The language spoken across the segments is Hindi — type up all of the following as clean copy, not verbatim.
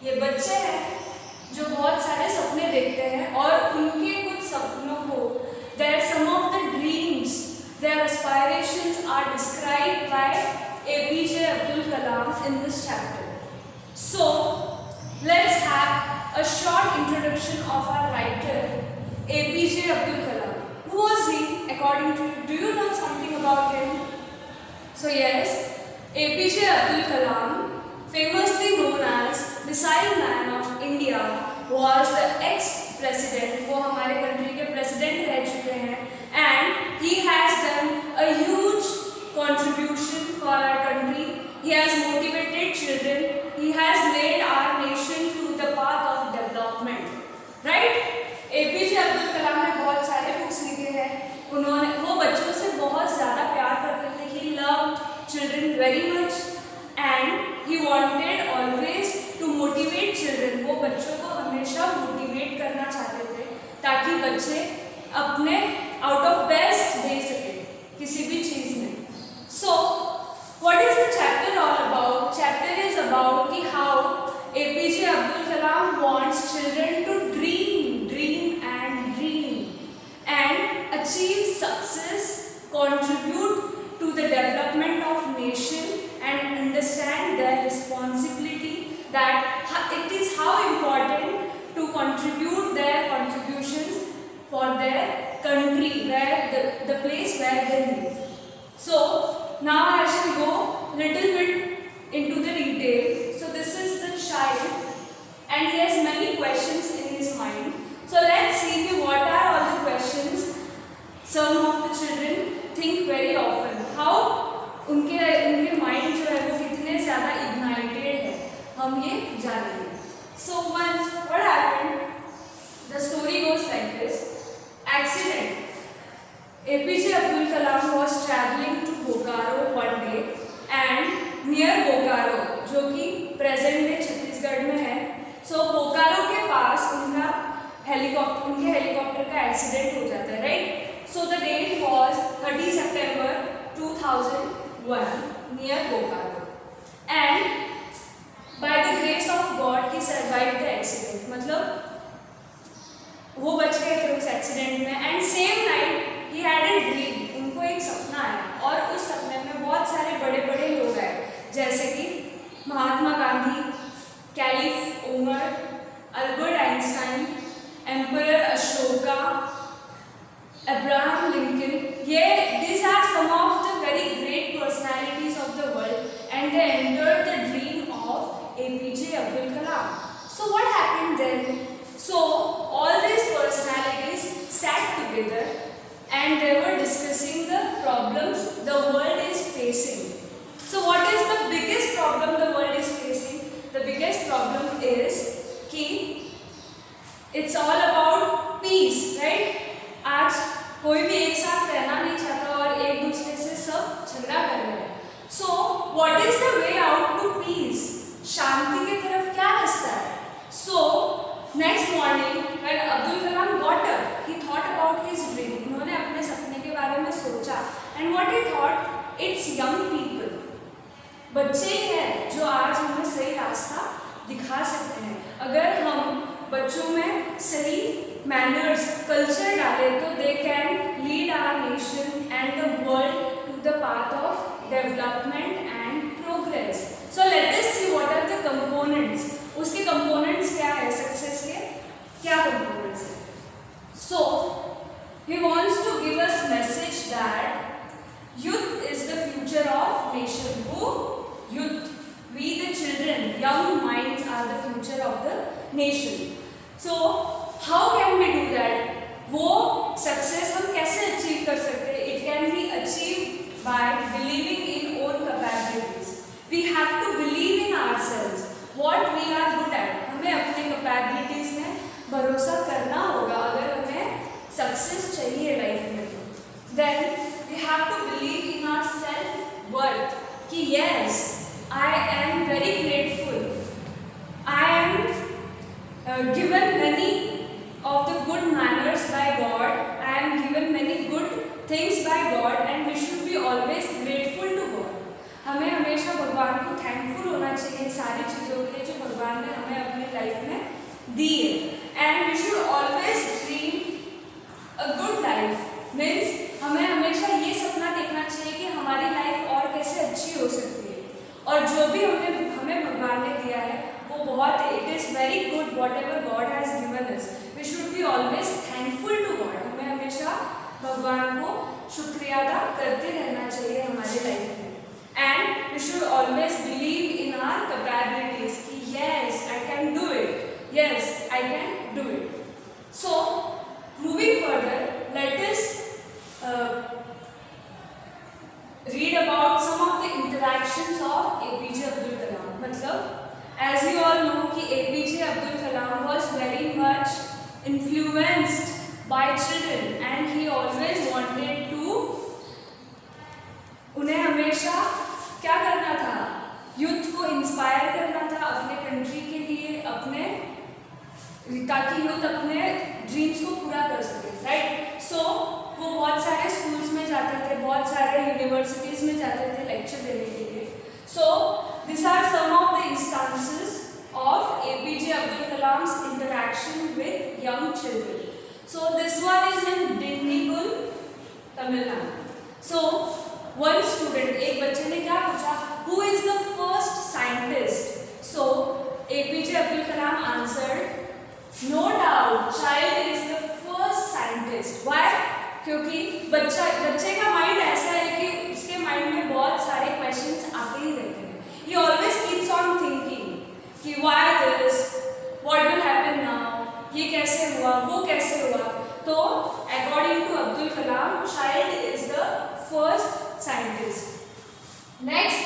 ये बच्चे हैं जो बहुत सारे सपने देखते हैं और उनके कुछ सपनों को their some of the dreams their aspirations are described by APJ Abdul Kalam in this chapter. So let's have a short introduction of our writer APJ Abdul Kalam. Who was he according to you? Do you know something about him? So yes, APJ Abdul Kalam, famously known as Missile Man of India, was the ex-president. वो हमारे country के president रह चुके हैं, and he has done a huge contribution for our country. He has motivated children. He has led our nation through the path of development. Right? APJ Abdul Kalam ने बहुत सारे books लिखे हैं. उन्होंने वो बच्चों से बहुत ज़्यादा प्यार करते थे. He loved children very much and he wanted always to motivate children. वो बच्चों को हमेशा motivate करना चाहते थे ताकि बच्चे अपने out of best दे सके किसी भी चीज़ में. So what is the chapter all about? Chapter is about कि how APJ Abdul Kalam wants children to dream and achieve success, contribute to the development of nation and understand their responsibility, that it is how important to contribute their contributions for their country, where the place where they live. So now I shall go little bit into the detail. So this is the child and he has many questions in his mind. So let's see what are all the questions some of the children think very often. How उनके माइंड जो है वो कितने ज़्यादा ignited है, हम ये जानेंगे. So once what happened? The story goes like this. Accident. APJ Abdul Kalam was traveling to Bokaro one day and near Bokaro, जो कि present में छत्तीसगढ़ में है. So बोकारो के पास उनके हेलीकॉप्टर का एक्सीडेंट हो जाता है, right? So the date was 30 September 2001 near Bokaro, and by the grace of God he survived the accident. मतलब वो बच गए थे उस एक्सीडेंट में. And same night he had a dream. उनको एक सपना आया और उस सपने में बहुत सारे बड़े बड़े लोग आए, जैसे कि Mahatma Gandhi, caliph Umar, Albert Einstein, emperor Ashoka, Abraham Lincoln. ये these are some of the very great personalities of the world and they entered the dream of APJ Abdul Kalam. So what happened then? So all these personalities sat together and they were discussing the problems the world is facing. So what is the biggest problem the world is facing? The biggest problem is कि it's all about peace, right? आज कोई भी एक साथ रहना नहीं चाहता और एक दूसरे से सब झगड़ा कर रहे हैं. So what is the way out to peace? शांति की तरफ क्या रास्ता है? So next morning when Abdul Kalam got up, he thought about his dream. उन्होंने अपने सपने के बारे में सोचा and what he thought, it's young people. बच्चे ही हैं जो आज हमें सही रास्ता दिखा सकते हैं. अगर हम बच्चों में सही मैनर्स, कल्चर डालें तो they can lead our nation and the world to the path of development and progress. So let us see what are the components. उसके components क्या है सक्सेस के, क्या components है? So he wants to give us message that youth is the future of nation. Who? Youth. We the children, young minds are the future of the nation. So how can we do that? वो सक्सेस हम कैसे अचीव कर सकते हैं? It can be achieved by believing in own capabilities. We have to believe in ourselves. What we are good at. हमें अपने capabilities में भरोसा करना होगा अगर हमें सक्सेस चाहिए लाइफ में. Then we have to believe in our self-worth. कि yes, I am very grateful. I am given many of the good manners by God. I am given many good things by God and we should be always grateful to God. हमें हमेशा भगवान को थैंकफुल होना चाहिए सारी चीज़ों के लिए जो भगवान भगवान ने हमें अपनी लाइफ में दी है. And we should always dream a good life. Means हमें हमेशा ये सपना देखना चाहिए कि हमारी लाइफ और कैसे अच्छी हो सकती है. और जो भी हमें भगवान ने दिया है वो बहुत, it is very good. Whatever God has given us, we should be always thankful to God. हमें हमेशा भगवान को शुक्रिया अदा करते रहना चाहिए हमारे लाइफ में. And we should always believe in our capabilities कि yes I can do it, yes I can do it. So moving further, let us read about some of the interactions of APJ Abdul Kalam. मतलब as you all know कि APJ Abdul Kalam was very much influenced by children and he always wanted to, उन्हें हमेशा क्या करना था, यूथ को इंस्पायर करना था अपने कंट्री के लिए, अपने, ताकि यूथ अपने ड्रीम्स को पूरा कर सके. राइट. सो वो बहुत सारे स्कूल्स में जाते थे, बहुत सारे यूनिवर्सिटीज़ में जाते थे लेक्चर देने के लिए. So this are some of the instances of APJ Abdul Kalam's interaction with young children. So this one is in Dindigul, Tamil Nadu. So one student, एक बच्चे ने क्या पूछा, who is the first scientist? So APJ Abdul Kalam answered, no doubt child is the first scientist. Why? क्योंकि बच्चे का माइंड ऐसा है कि उसके माइंड में बहुत सारे क्वेश्चंस आते ही रहते हैं. He always keeps on thinking कि why this, what will happen now, ये कैसे हुआ, वो कैसे हुआ. तो according to Abdul Kalam, child is the first scientist. Next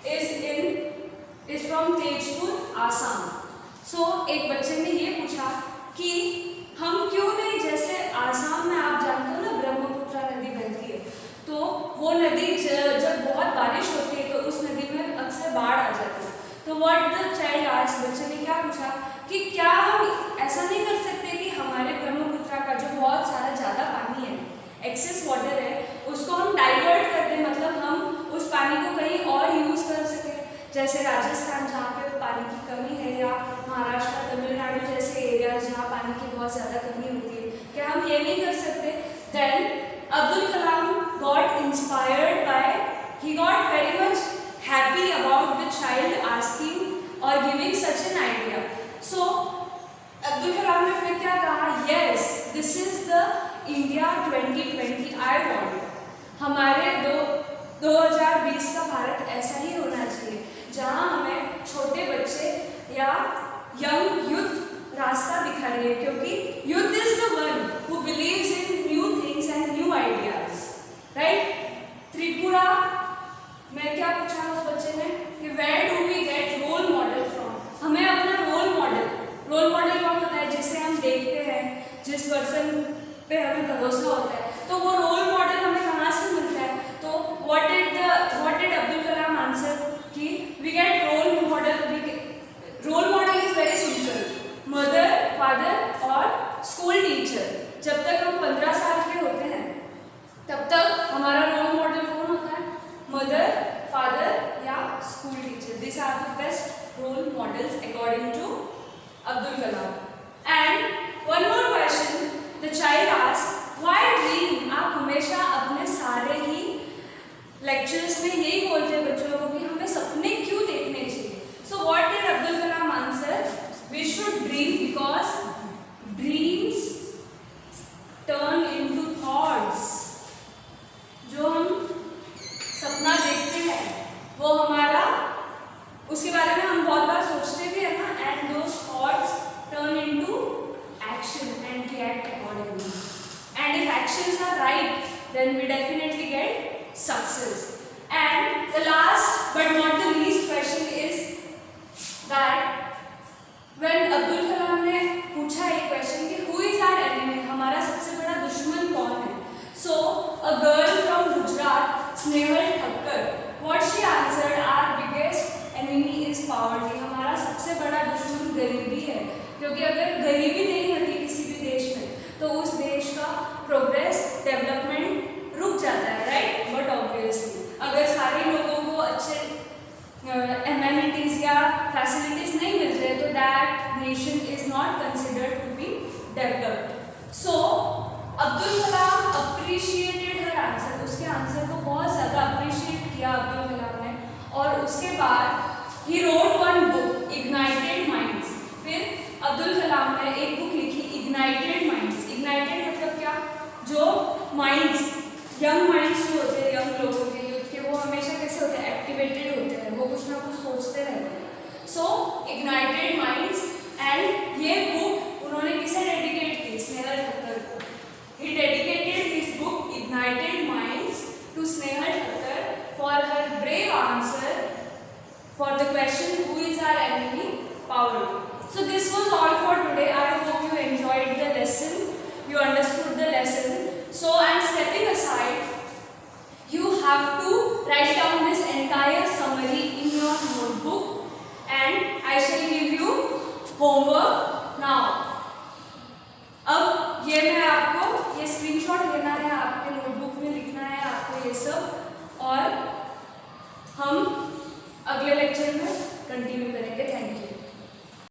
is from Tejpur, Assam. So एक बच्चे ने ये पूछा कि हम क्यों नहीं, जैसे आसाम में आप जानते हो ना ब्रह्मपुत्र नदी बहती है, तो वो नदी जब बहुत बारिश होती है तो उस नदी में अक्सर बाढ़ आ जाती है. तो व्हाट द चाइल्ड आस्क्ड, बच्चे ने क्या पूछा कि क्या हम ऐसा नहीं कर सकते कि हमारे ब्रह्मपुत्र का जो बहुत सारा ज़्यादा पानी है, एक्सेस वाटर है, उसको हम डाइवर्ट कर दें, मतलब हम उस पानी को कहीं और यूज़ कर सकें. जैसे राजस्थान जहाँ पे पानी की कमी है, या महाराष्ट्र, तमिलनाडु जैसे एरिया जहाँ पानी की बहुत ज़्यादा कमी होती है, क्या हम ये नहीं कर सकते? Then Abdul Kalam got inspired by, he got very much happy about the child asking और giving such an idea. So Abdul Kalam ने फिर क्या कहा, yes this is the India 2020 I want. हमारे 2020 का भारत ऐसा ही होना चाहिए जहाँ हमें छोटे बच्चे या यंग यूथ रास्ता दिखा रही है, क्योंकि youth is the one who believes in new things and new ideas. Right. Tripura में क्या पूछा उस बच्चे ने कि where do we get role model from. हमें अपना रोल मॉडल कौन होता है, जिसे हम देखते हैं, जिस पर्सन पे हमें भरोसा होता है, तो वो रोल मॉडल हमें कहाँ से मिलता है. तो what did Abdul Kalam answer कि we get role model is very simple, mother, father और स्कूल टीचर. जब तक हम 15 साल के होते हैं तब तक हमारा रोल मॉडल कौन होता है, मदर, फादर या school teacher. This are the best role models according to Abdul Kalam. And one more question the child asked, why dream. आप हमेशा अपने सारे ही लेक्चर्स में यही बोलते हैं बच्चों को कि हमें सपने क्यों देखने चाहिए. So what did Abdul Kalam answer, we should dream because dreams turn into thoughts. जो हम सपना देखते हैं वो हमारा, उसके बारे में हम बहुत बार सोचते भी है ना, and those thoughts turn into action and react accordingly. And if actions are right then we definitely get success. And the last but not the least question is that when Abdul Kalam ने पूछा एक क्वेश्चन कि who is our enemy, हमारा सबसे बड़ा दुश्मन कौन है. So a girl from Gujarat, Snehal Thakkar, what she answered, our biggest enemy is poverty. हमारा सबसे बड़ा दुश्मन गरीबी है, क्योंकि अगर गरीबी नहीं होती किसी भी देश में तो उस देश का प्रोग्रेस, डेवलपमेंट रुक जाता है. राइट. बट ऑब्वियसली अगर सारे लोगों को अच्छे एमेनिटीज़ या फैसिलिटीज़ नहीं मिल रहे तो that nation is not considered to be developed. So Abdul Kalam appreciated her answer, उसके आंसर को बहुत ज़्यादा अप्रिशिएट किया अब्दुल कलाम ने, और उसके बाद he wrote one book, Ignited Minds. फिर अब्दुल कलाम ने एक बुक लिखी, Ignited Minds. Ignited मतलब क्या, जो माइंड्स, यंग माइंड्स जो होते हैं, यंग लोगों के, यूथ के, वो हमेशा कैसे होते हैं, एक्टिवेटेड होते हैं, वो कुछ ना कुछ सोचते रहते हैं. सो इग्नाइटेड माइंड्स, एंड ये बुक उन्होंने किसे डेडिकेट की, स्नेहल ठक्कर को. He dedicated his book ignited minds to Snehal Thakkar for her brave answer for the question, who is our enemy, poverty. So this was all for today. I hope you enjoyed the lesson, you understood the lesson. So I am stepping aside. You have to write down this entire summary in your notebook and I shall give you homework now. अब ये मैं आपको, ये स्क्रीनशॉट लेना है आप